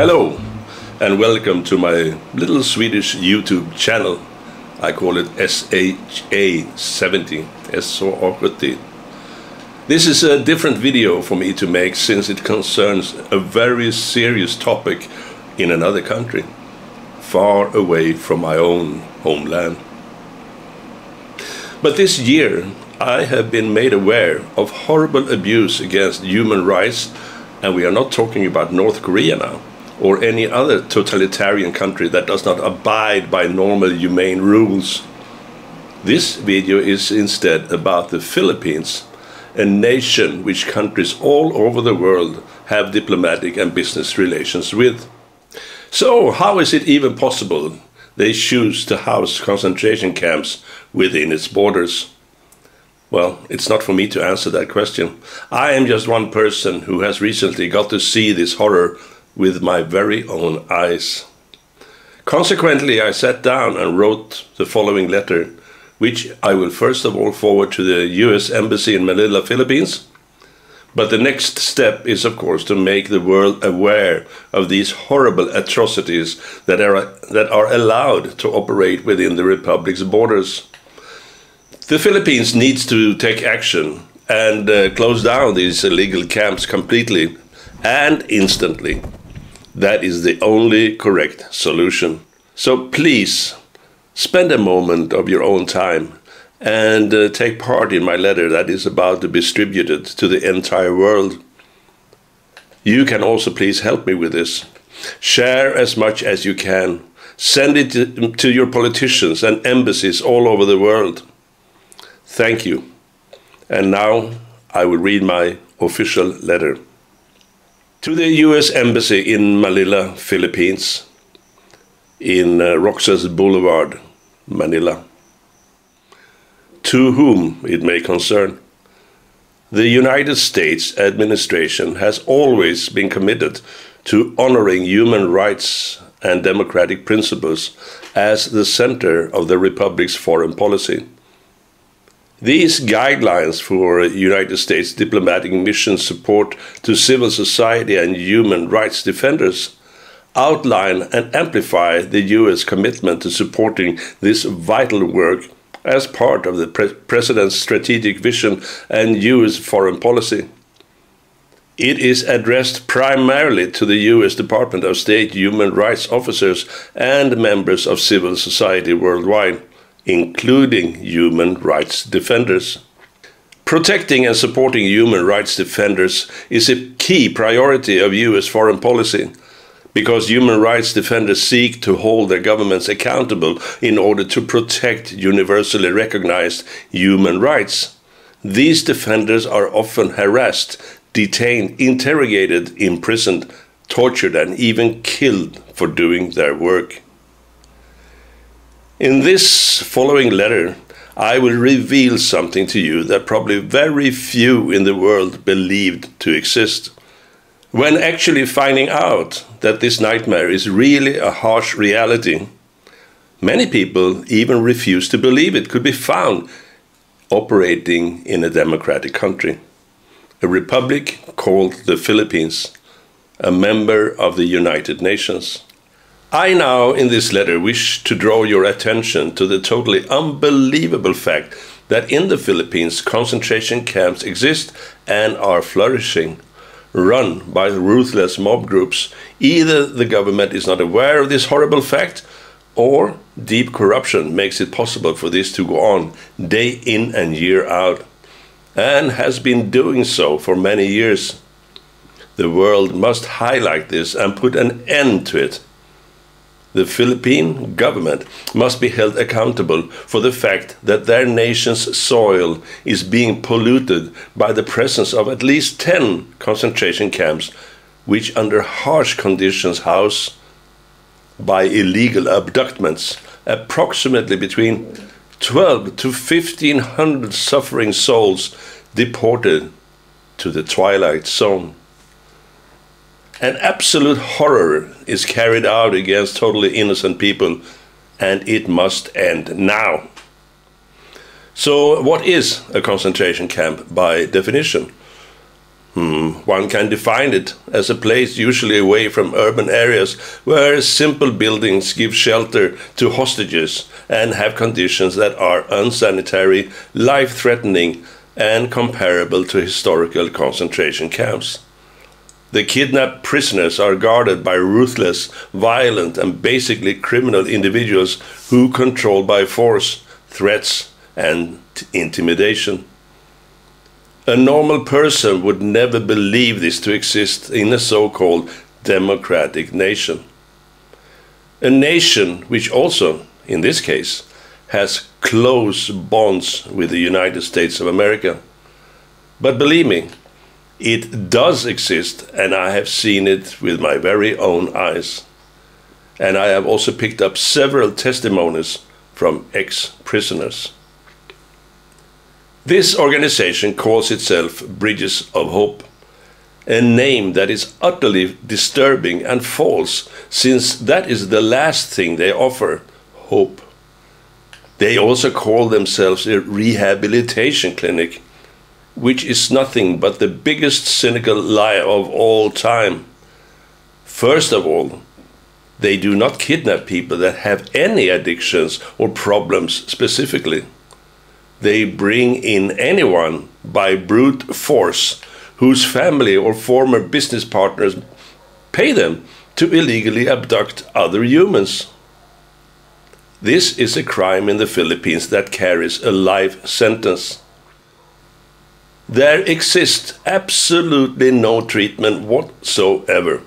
Hello and welcome to my little Swedish YouTube channel. I call it SHA70, SHA70. This is a different video for me to make since it concerns a very serious topic in another country, far away from my own homeland. But this year I have been made aware of horrible abuse against human rights, and we are not talking about North Korea now, or any other totalitarian country that does not abide by normal humane rules. This video is instead about the Philippines, a nation which countries all over the world have diplomatic and business relations with. So how is it even possible they choose to house concentration camps within its borders? Well, it's not for me to answer that question. I am just one person who has recently got to see this horror with my very own eyes. Consequently, I sat down and wrote the following letter, which I will first of all forward to the US Embassy in Manila, Philippines. But the next step is, of course, to make the world aware of these horrible atrocities that are allowed to operate within the Republic's borders. The Philippines needs to take action and close down these illegal camps completely and instantly. That is the only correct solution. So please, spend a moment of your own time and take part in my letter that is about to be distributed to the entire world. You can also please help me with this. Share as much as you can. Send it to your politicians and embassies all over the world. Thank you. And now I will read my official letter. To the US Embassy in Manila, Philippines, in Roxas Boulevard, Manila. To whom it may concern. The United States administration has always been committed to honoring human rights and democratic principles as the center of the Republic's foreign policy. These guidelines for United States diplomatic mission support to civil society and human rights defenders outline and amplify the US commitment to supporting this vital work as part of the President's strategic vision and US foreign policy. It is addressed primarily to the US Department of State human rights officers and members of civil society worldwide, including human rights defenders. Protecting and supporting human rights defenders is a key priority of US foreign policy, because human rights defenders seek to hold their governments accountable in order to protect universally recognized human rights. These defenders are often harassed, detained, interrogated, imprisoned, tortured, and even killed for doing their work. In this following letter, I will reveal something to you that probably very few in the world believed to exist. When actually finding out that this nightmare is really a harsh reality, many people even refuse to believe it could be found operating in a democratic country, a republic called the Philippines, a member of the United Nations. I now, in this letter, wish to draw your attention to the totally unbelievable fact that in the Philippines, concentration camps exist and are flourishing, run by ruthless mob groups. Either the government is not aware of this horrible fact, or deep corruption makes it possible for this to go on day in and year out, and has been doing so for many years. The world must highlight this and put an end to it. The Philippine government must be held accountable for the fact that their nation's soil is being polluted by the presence of at least 10 concentration camps, which under harsh conditions house, by illegal abductments, approximately between 12 to 1,500 suffering souls deported to the Twilight Zone. An absolute horror is carried out against totally innocent people, and it must end now. So what is a concentration camp by definition? One can define it as a place usually away from urban areas where simple buildings give shelter to hostages and have conditions that are unsanitary, life-threatening, and comparable to historical concentration camps. The kidnapped prisoners are guarded by ruthless, violent, and basically criminal individuals who control by force, threats, and intimidation. A normal person would never believe this to exist in a so-called democratic nation. A nation which also, in this case, has close bonds with the United States of America. But believe me, it does exist, and I have seen it with my very own eyes. And I have also picked up several testimonies from ex-prisoners. This organization calls itself Bridges of Hope, a name that is utterly disturbing and false, since that is the last thing they offer, hope. They also call themselves a rehabilitation clinic, which is nothing but the biggest cynical lie of all time. First of all, they do not kidnap people that have any addictions or problems specifically. They bring in anyone by brute force whose family or former business partners pay them to illegally abduct other humans. This is a crime in the Philippines that carries a life sentence. There exists absolutely no treatment whatsoever.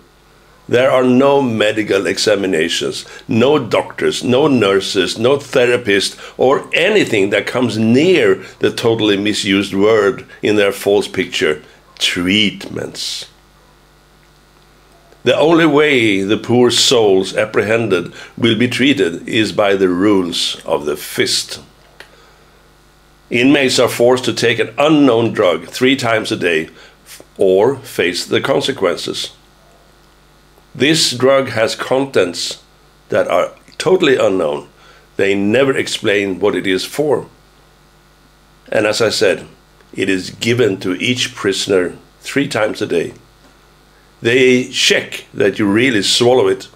There are no medical examinations, no doctors, no nurses, no therapists, or anything that comes near the totally misused word in their false picture, treatments. The only way the poor souls apprehended will be treated is by the rules of the fist. Inmates are forced to take an unknown drug 3 times a day or face the consequences. This drug has contents that are totally unknown. They never explain what it is for. And as I said, it is given to each prisoner 3 times a day. They check that you really swallow it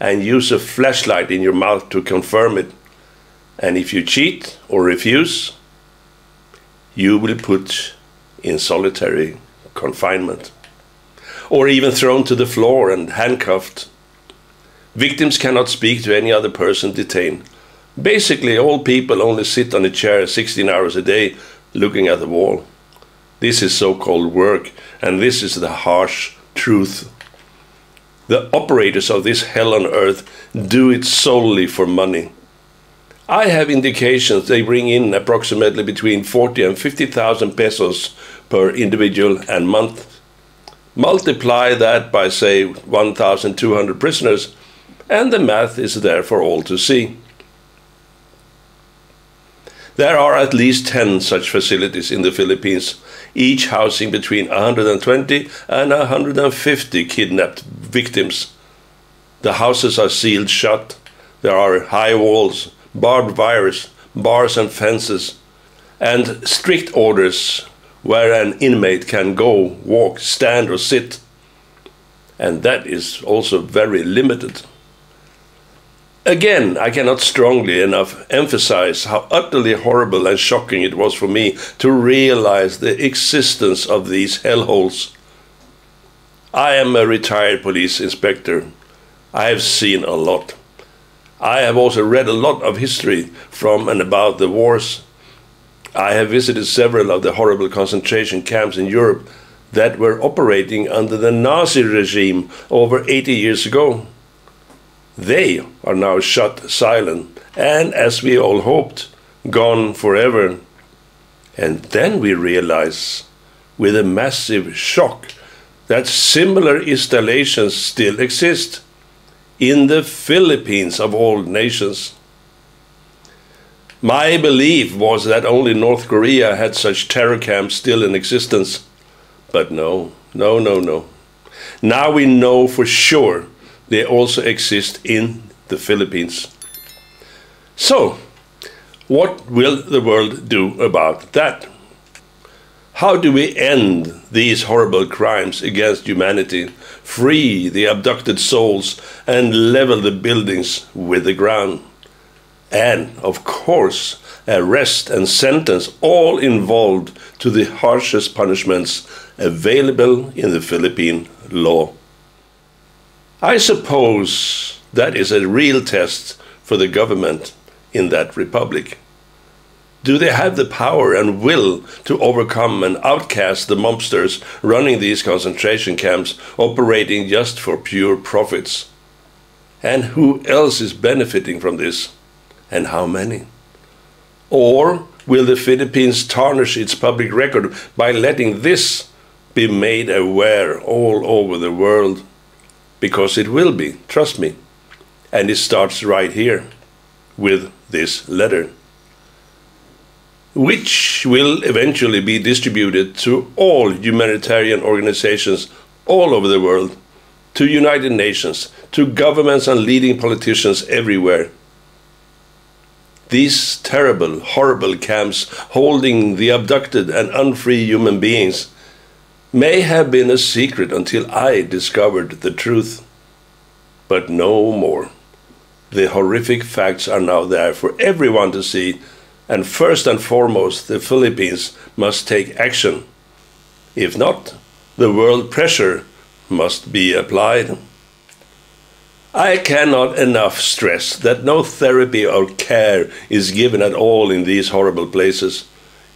and use a flashlight in your mouth to confirm it. And if you cheat or refuse, you will put in solitary confinement, or even thrown to the floor and handcuffed. Victims cannot speak to any other person detained. Basically, all people only sit on a chair 16 hours a day looking at the wall. This is so-called work, and this is the harsh truth. The operators of this hell on earth do it solely for money. I have indications they bring in approximately between 40 and 50,000 pesos per individual and month. Multiply that by, say, 1,200 prisoners, and the math is there for all to see. There are at least 10 such facilities in the Philippines, each housing between 120 and 150 kidnapped victims. The houses are sealed shut. There are high walls, barbed wires, bars and fences, and strict orders where an inmate can go, walk, stand or sit. And that is also very limited. Again, I cannot strongly enough emphasize how utterly horrible and shocking it was for me to realize the existence of these hellholes. I am a retired police inspector. I have seen a lot. I have also read a lot of history from and about the wars. I have visited several of the horrible concentration camps in Europe that were operating under the Nazi regime over 80 years ago. They are now shut silent and, as we all hoped, gone forever. And then we realize, with a massive shock, that similar installations still exist in the Philippines of all nations. My belief was that only North Korea had such terror camps still in existence. But no. Now we know for sure they also exist in the Philippines. So, what will the world do about that? How do we end these horrible crimes against humanity, free the abducted souls, and level the buildings with the ground? And, of course, arrest and sentence all involved to the harshest punishments available in the Philippine law. I suppose that is a real test for the government in that republic. Do they have the power and will to overcome and outcast the mobsters running these concentration camps, operating just for pure profits? And who else is benefiting from this? And how many? Or will the Philippines tarnish its public record by letting this be made aware all over the world? Because it will be, trust me. And it starts right here with this letter, which will eventually be distributed to all humanitarian organizations all over the world, to United Nations, to governments and leading politicians everywhere. These terrible, horrible camps holding the abducted and unfree human beings may have been a secret until I discovered the truth. But no more. The horrific facts are now there for everyone to see, and first and foremost, the Philippines must take action. If not, the world pressure must be applied. I cannot enough stress that no therapy or care is given at all in these horrible places.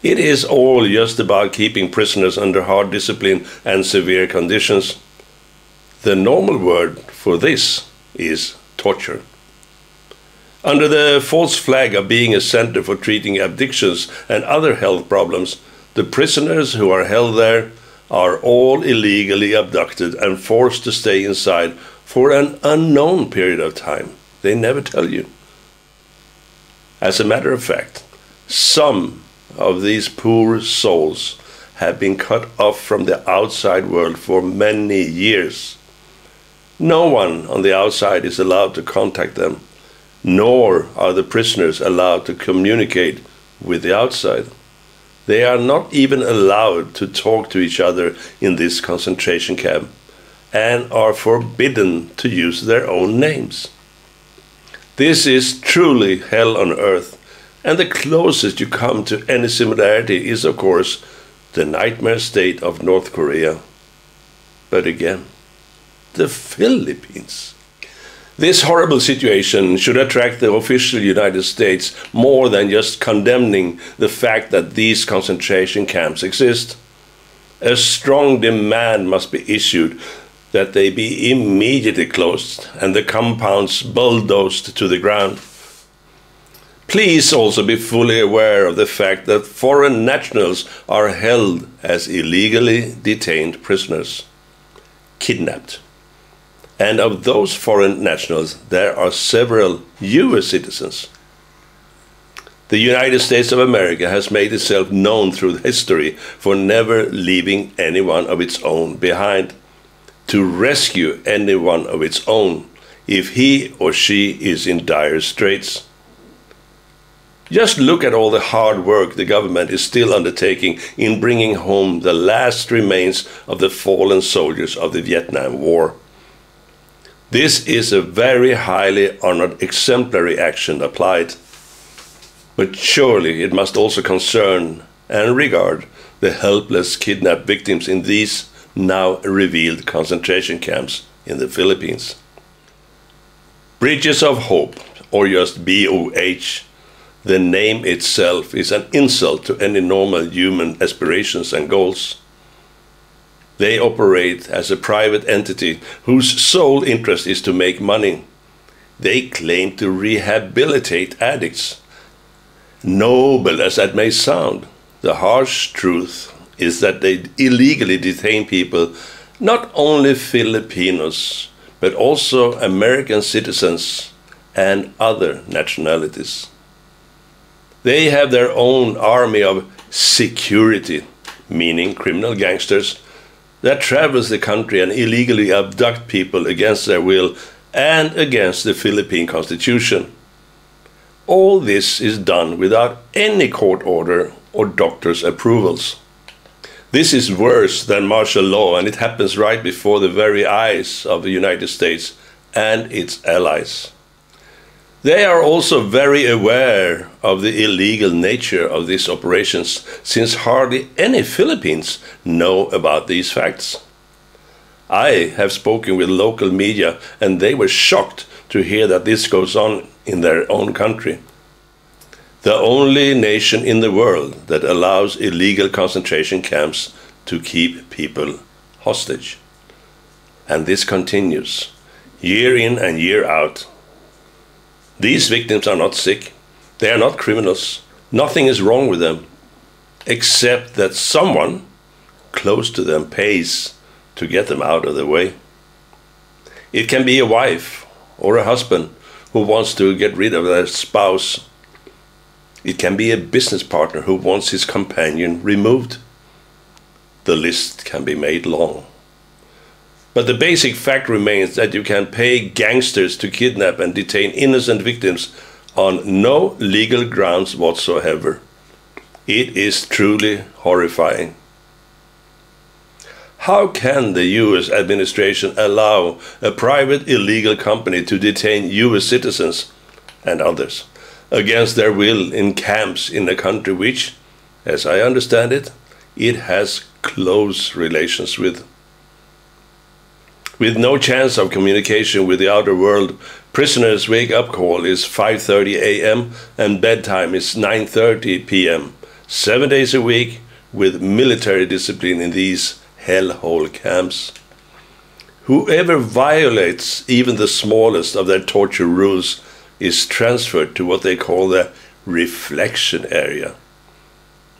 It is all just about keeping prisoners under hard discipline and severe conditions. The normal word for this is torture. Under the false flag of being a center for treating addictions and other health problems, the prisoners who are held there are all illegally abducted and forced to stay inside for an unknown period of time. They never tell you. As a matter of fact, some of these poor souls have been cut off from the outside world for many years. No one on the outside is allowed to contact them, nor are the prisoners allowed to communicate with the outside. They are not even allowed to talk to each other in this concentration camp, and are forbidden to use their own names. This is truly hell on earth, and the closest you come to any similarity is, of course, the nightmare state of North Korea. But again, the Philippines. This horrible situation should attract the official United States more than just condemning the fact that these concentration camps exist. A strong demand must be issued that they be immediately closed and the compounds bulldozed to the ground. Please also be fully aware of the fact that foreign nationals are held as illegally detained prisoners, kidnapped. And of those foreign nationals, there are several US citizens. The United States of America has made itself known through history for never leaving anyone of its own behind, to rescue anyone of its own if he or she is in dire straits. Just look at all the hard work the government is still undertaking in bringing home the last remains of the fallen soldiers of the Vietnam War. This is a very highly honored exemplary action applied. But surely it must also concern and regard the helpless kidnapped victims in these now revealed concentration camps in the Philippines. Bridges of Hope, or just BOH, the name itself is an insult to any normal human aspirations and goals. They operate as a private entity whose sole interest is to make money. They claim to rehabilitate addicts. Noble as that may sound, the harsh truth is that they illegally detain people, not only Filipinos, but also American citizens and other nationalities. They have their own army of security, meaning criminal gangsters, that travels the country and illegally abduct people against their will and against the Philippine Constitution. All this is done without any court order or doctor's approvals. This is worse than martial law, and it happens right before the very eyes of the United States and its allies. They are also very aware of the illegal nature of these operations, since hardly any Philippines know about these facts. I have spoken with local media, and they were shocked to hear that this goes on in their own country. The only nation in the world that allows illegal concentration camps to keep people hostage. And this continues, year in and year out. These victims are not sick, they are not criminals, nothing is wrong with them, except that someone close to them pays to get them out of the way. It can be a wife or a husband who wants to get rid of their spouse. It can be a business partner who wants his companion removed. The list can be made long. But the basic fact remains that you can pay gangsters to kidnap and detain innocent victims on no legal grounds whatsoever. It is truly horrifying. How can the US administration allow a private illegal company to detain US citizens and others against their will in camps in a country which, as I understand it, it has close relations with? With no chance of communication with the outer world, prisoners' wake-up call is 5:30 a.m. and bedtime is 9:30 p.m. 7 days a week, with military discipline in these hellhole camps. Whoever violates even the smallest of their torture rules is transferred to what they call the reflection area,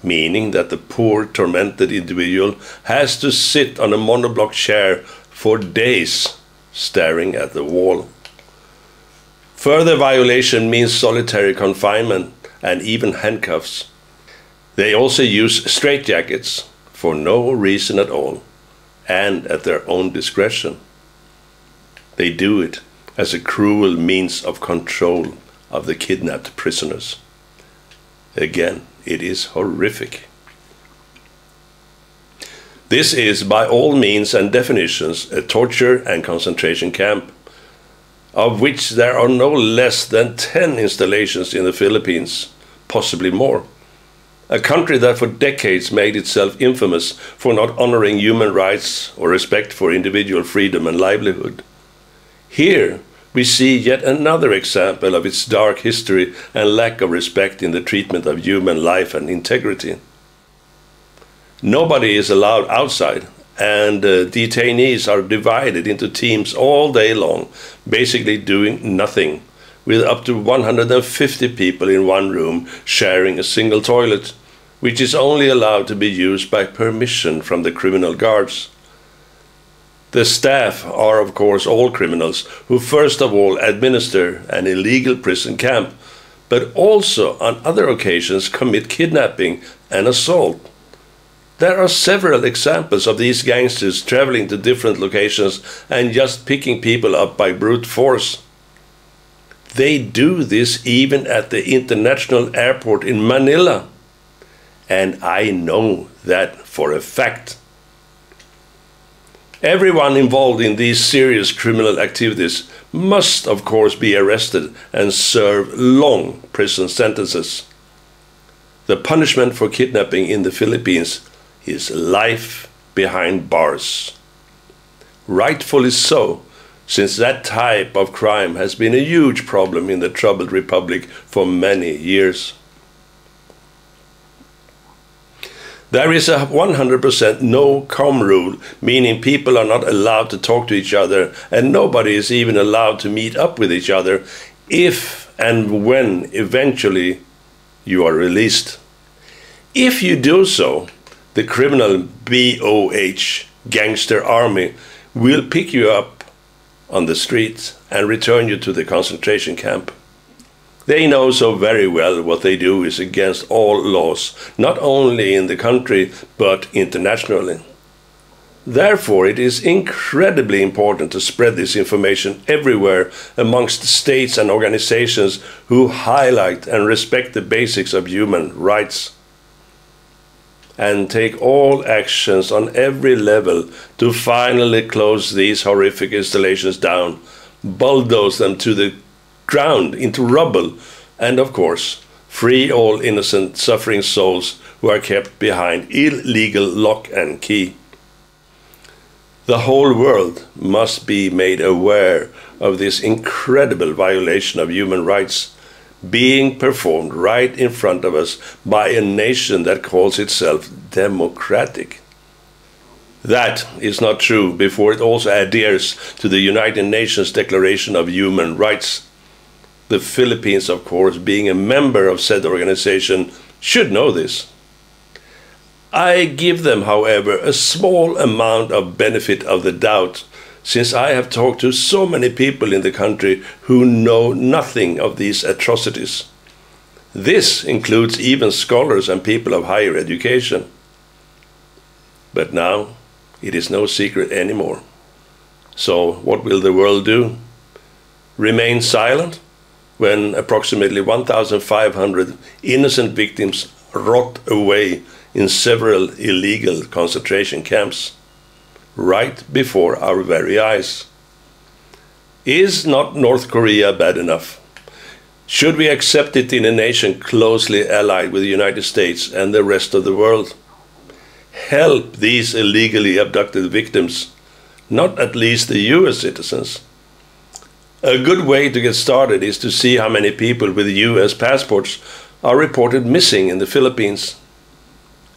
meaning that the poor tormented individual has to sit on a monoblock chair for days staring at the wall. Further violation means solitary confinement and even handcuffs. They also use straitjackets for no reason at all and at their own discretion. They do it as a cruel means of control of the kidnapped prisoners. Again, it is horrific. This is by all means and definitions a torture and concentration camp, of which there are no less than 10 installations in the Philippines, possibly more. A country that for decades made itself infamous for not honoring human rights or respect for individual freedom and livelihood. Here we see yet another example of its dark history and lack of respect in the treatment of human life and integrity. Nobody is allowed outside, and detainees are divided into teams all day long, basically doing nothing, with up to 150 people in one room sharing a single toilet, which is only allowed to be used by permission from the criminal guards. The staff are, of course, all criminals who first of all administer an illegal prison camp, but also on other occasions commit kidnapping and assault. There are several examples of these gangsters traveling to different locations and just picking people up by brute force. They do this even at the international airport in Manila. And I know that for a fact. Everyone involved in these serious criminal activities must, of course, be arrested and serve long prison sentences. The punishment for kidnapping in the Philippines is life behind bars. Rightfully so, since that type of crime has been a huge problem in the troubled republic for many years. There is a 100% no-com rule, meaning people are not allowed to talk to each other, and nobody is even allowed to meet up with each other if and when eventually you are released. If you do so, the criminal BOH, gangster army, will pick you up on the street and return you to the concentration camp. They know so very well what they do is against all laws, not only in the country, but internationally. Therefore, it is incredibly important to spread this information everywhere amongst states and organizations who highlight and respect the basics of human rights. and take all actions on every level to finally close these horrific installations down, bulldoze them to the ground into rubble, and of course, free all innocent suffering souls who are kept behind illegal lock and key. The whole world must be made aware of this incredible violation of human rights being performed right in front of us by a nation that calls itself democratic. That is not true before it also adheres to the United Nations Declaration of Human Rights. The Philippines, of course, being a member of said organization, should know this. I give them, however, a small amount of benefit of the doubt, since I have talked to so many people in the country who know nothing of these atrocities. This includes even scholars and people of higher education. But now it is no secret anymore. So what will the world do? Remain silent when approximately 1,500 innocent victims rot away in several illegal concentration camps, right before our very eyes? Is not North Korea bad enough? Should we accept it in a nation closely allied with the United States and the rest of the world? Help these illegally abducted victims, not at least the US citizens. A good way to get started is to see how many people with US passports are reported missing in the Philippines.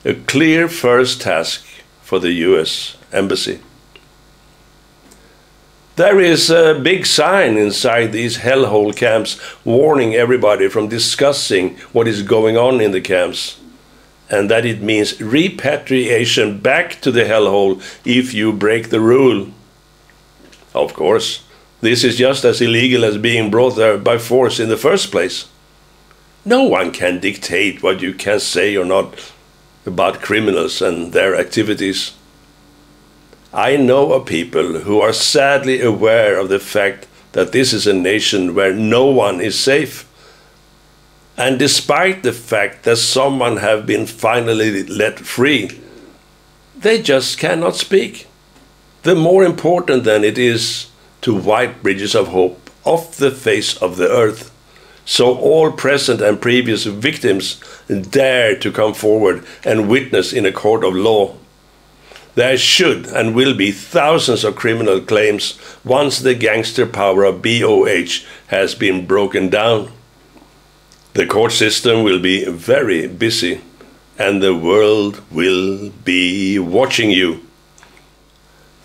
A clear first task for the US Embassy. There is a big sign inside these hellhole camps warning everybody from discussing what is going on in the camps, and that it means repatriation back to the hellhole if you break the rule. Of course, this is just as illegal as being brought there by force in the first place. No one can dictate what you can say or not about criminals and their activities. I know of people who are sadly aware of the fact that this is a nation where no one is safe. And despite the fact that someone have been finally let free, they just cannot speak. The more important then it is to wipe bridges of hope off the face of the earth, so all present and previous victims dare to come forward and witness in a court of law. There should and will be thousands of criminal claims once the gangster power of BOH has been broken down. The court system will be very busy, and the world will be watching you.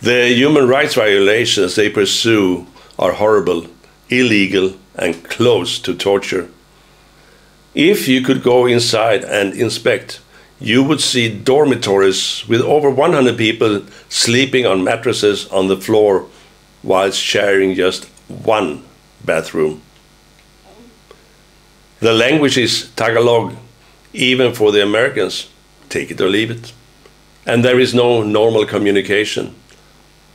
The human rights violations they pursue are horrible, illegal, and close to torture. If you could go inside and inspect, you would see dormitories with over 100 people sleeping on mattresses on the floor whilst sharing just one bathroom. The language is Tagalog, even for the Americans. Take it or leave it. And there is no normal communication.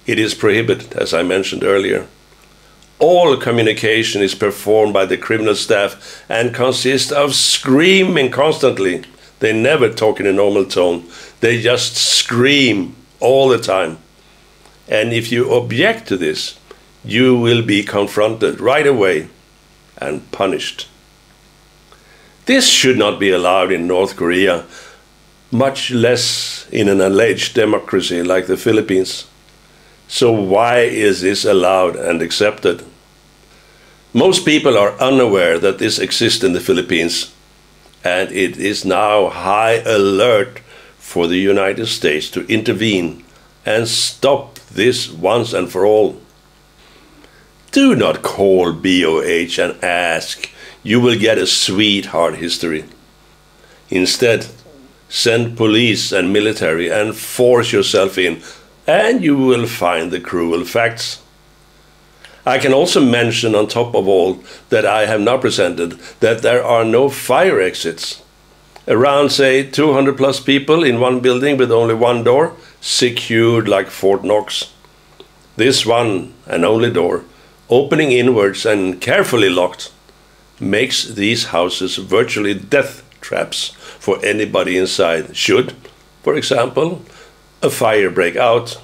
It is prohibited, as I mentioned earlier. All communication is performed by the criminal staff and consists of screaming constantly. They never talk in a normal tone. They just scream all the time. And if you object to this, you will be confronted right away and punished. This should not be allowed in North Korea, much less in an alleged democracy like the Philippines. So why is this allowed and accepted? Most people are unaware that this exists in the Philippines, and it is now high alert for the United States to intervene and stop this once and for all. Do not call BOH and ask. You will get a sweetheart history. Instead, send police and military and force yourself in, and you will find the cruel facts. I can also mention on top of all that I have now presented that there are no fire exits. Around, say, 200 plus people in one building with only one door, secured like Fort Knox. This one and only door, opening inwards and carefully locked, makes these houses virtually death traps for anybody inside, should For example, a fire break out.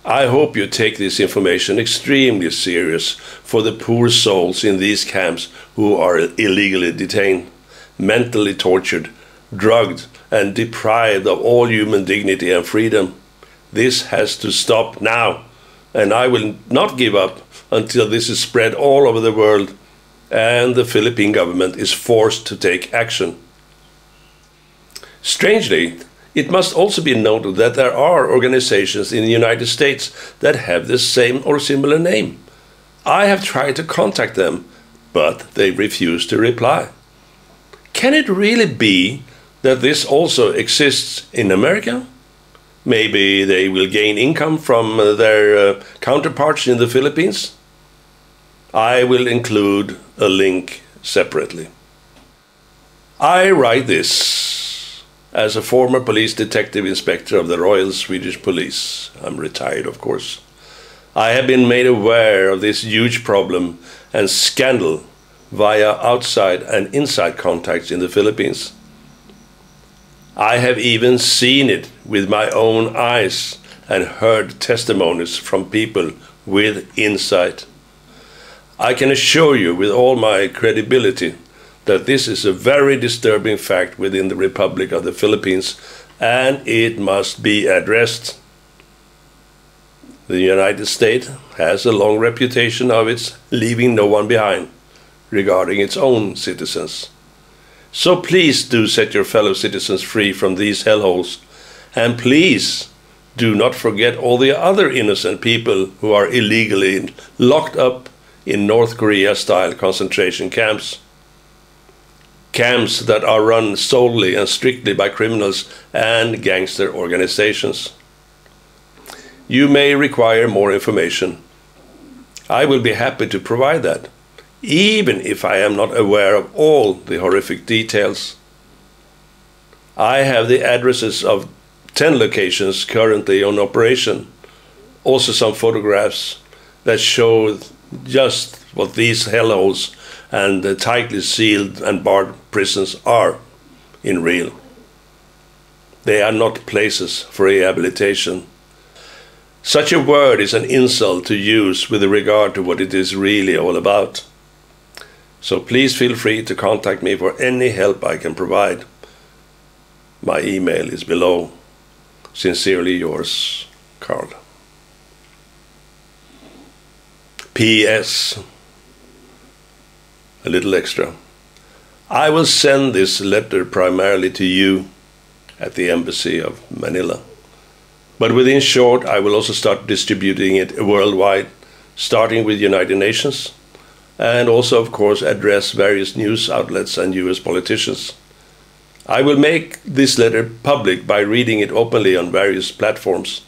I hope you take this information extremely serious for the poor souls in these camps who are illegally detained, mentally tortured, drugged, and deprived of all human dignity and freedom. This has to stop now, and I will not give up until this is spread all over the world and the Philippine government is forced to take action. Strangely, it must also be noted that there are organizations in the United States that have the same or similar name. I have tried to contact them, but they refuse to reply. Can it really be that this also exists in America? Maybe they will gain income from their counterparts in the Philippines? I will include a link separately. I write this as a former police detective inspector of the Royal Swedish Police. I'm retired, of course. I have been made aware of this huge problem and scandal via outside and inside contacts in the Philippines. I have even seen it with my own eyes and heard testimonies from people with insight. I can assure you with all my credibility that this is a very disturbing fact within the Republic of the Philippines, and it must be addressed. The United States has a long reputation of its leaving no one behind regarding its own citizens. So please do set your fellow citizens free from these hellholes, and please do not forget all the other innocent people who are illegally locked up in North Korea-style concentration camps. Camps that are run solely and strictly by criminals and gangster organizations. You may require more information. I will be happy to provide that, even if I am not aware of all the horrific details. I have the addresses of 10 locations currently on operation, also some photographs that show just what these hellholes and the tightly sealed and barred prisons are in real. They are not places for rehabilitation. Such a word is an insult to use with regard to what it is really all about. So please feel free to contact me for any help I can provide. My email is below. Sincerely yours, Carl. P.S. A little extra. I will send this letter primarily to you at the Embassy of Manila. But within short, I will also start distributing it worldwide, starting with United Nations, and also, of course, address various news outlets and US politicians. I will make this letter public by reading it openly on various platforms.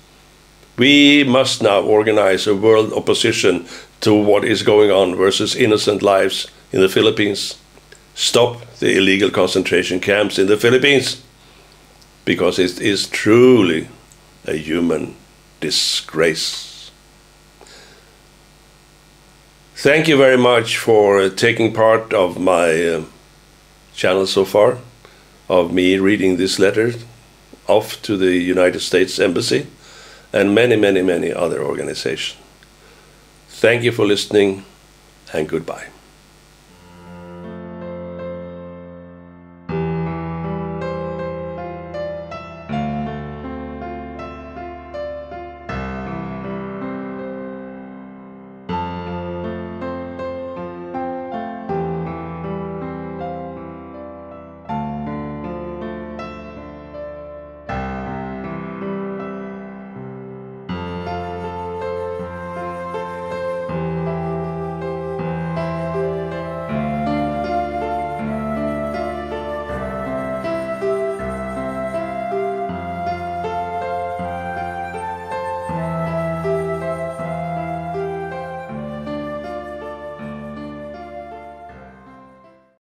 We must now organize a world opposition to what is going on versus innocent lives in the Philippines. Stop the illegal concentration camps in the Philippines, because it is truly a human disgrace. Thank you very much for taking part of my channel so far, of me reading this letter off to the United States Embassy and many other organizations. Thank you for listening, and goodbye.